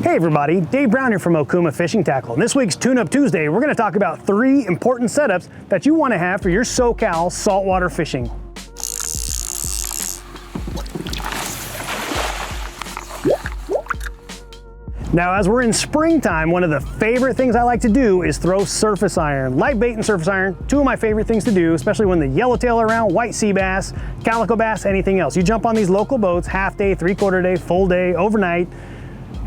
Hey everybody, Dave Brown here from Okuma Fishing Tackle. In this week's Tune Up Tuesday, we're going to talk about 3 important setups that you want to have for your SoCal saltwater fishing. Now, as we're in springtime, one of the favorite things I like to do is throw surface iron. Live bait and surface iron, 2 of my favorite things to do, especially when the yellowtail are around, white sea bass, calico bass, anything else. You jump on these local boats, half day, 3/4 day, full day, overnight,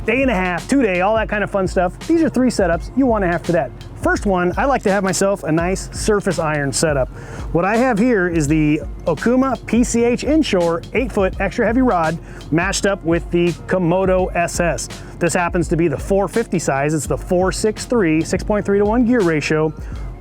day and a half, 2 day, all that kind of fun stuff. These are 3 setups you want to have for that. First one, I like to have myself a nice surface iron setup. What I have here is the Okuma PCH inshore 8-foot extra heavy rod matched up with the Komodo SS. This happens to be the 450 size. It's the 463, 6.3 to 1 gear ratio,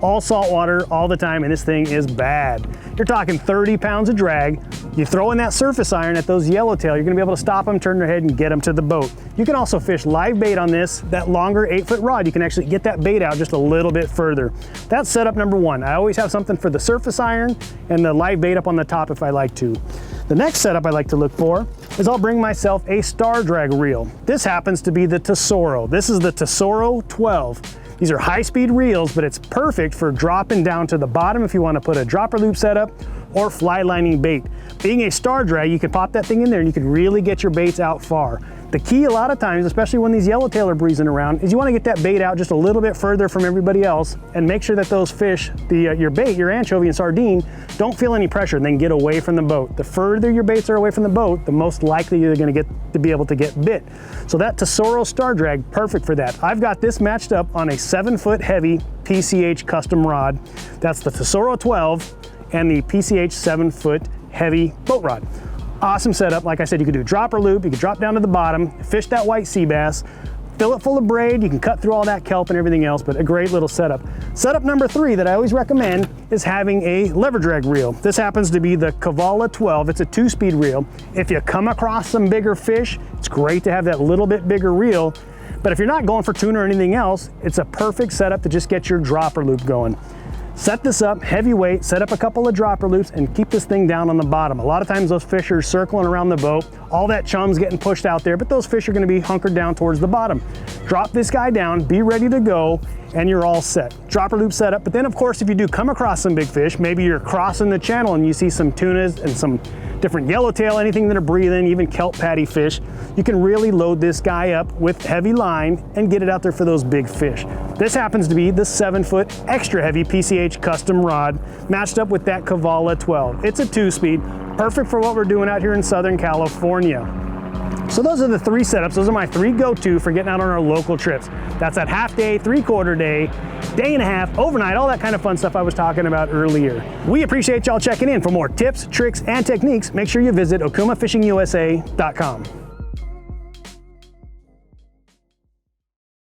all saltwater all the time, and this thing is bad. You're talking 30 pounds of drag. You throw in that surface iron at those yellowtail, you're gonna be able to stop them, turn their head, and get them to the boat. You can also fish live bait on this, that longer 8-foot rod. You can actually get that bait out just a little bit further. That's setup number 1. I always have something for the surface iron and the live bait up on the top if I like to. The next setup I like to look for is I'll bring myself a star drag reel. This happens to be the Tesoro. This is the Tesoro 12. These are high-speed reels, but it's perfect for dropping down to the bottom if you want to put a dropper loop setup or fly lining bait. Being a star drag, you can pop that thing in there and you can really get your baits out far. The key a lot of times, especially when these yellowtail are breezing around, is you want to get that bait out just a little bit further from everybody else and make sure that those fish, your bait, your anchovy and sardine, don't feel any pressure and then get away from the boat. The further your baits are away from the boat, the most likely you're going to be able to get bit. So that Tesoro star drag, perfect for that. I've got this matched up on a 7-foot heavy PCH custom rod. That's the Tesoro 12 and the PCH 7-foot heavy boat rod. Awesome setup. Like I said, you can do dropper loop, you can drop down to the bottom, fish that white sea bass, fill it full of braid, you can cut through all that kelp and everything else, but a great little setup. Setup number 3 that I always recommend is having a leverdrag reel. This happens to be the Cavalla 12. It's a 2-speed reel. If you come across some bigger fish, it's great to have that little bit bigger reel, but if you're not going for tuna or anything else, it's a perfect setup to just get your dropper loop going. Set this up, heavy weight, set up a couple of dropper loops and keep this thing down on the bottom. A lot of times those fish are circling around the boat, all that chum's getting pushed out there, but those fish are gonna be hunkered down towards the bottom. Drop this guy down, be ready to go, and you're all set. Dropper loop setup, but then of course if you do come across some big fish, maybe you're crossing the channel and you see some tunas and some different yellowtail, anything that are breathing, even kelp patty fish, you can really load this guy up with heavy line and get it out there for those big fish. This happens to be the 7-foot extra heavy PCH custom rod matched up with that Cavalla 12. It's a 2-speed, perfect for what we're doing out here in Southern California. So those are the 3 setups. Those are my 3 go-to for getting out on our local trips. That's that half day, 3/4 day, day and a half, overnight, all that kind of fun stuff I was talking about earlier. We appreciate y'all checking in. For more tips, tricks, and techniques, make sure you visit okumafishingusa.com.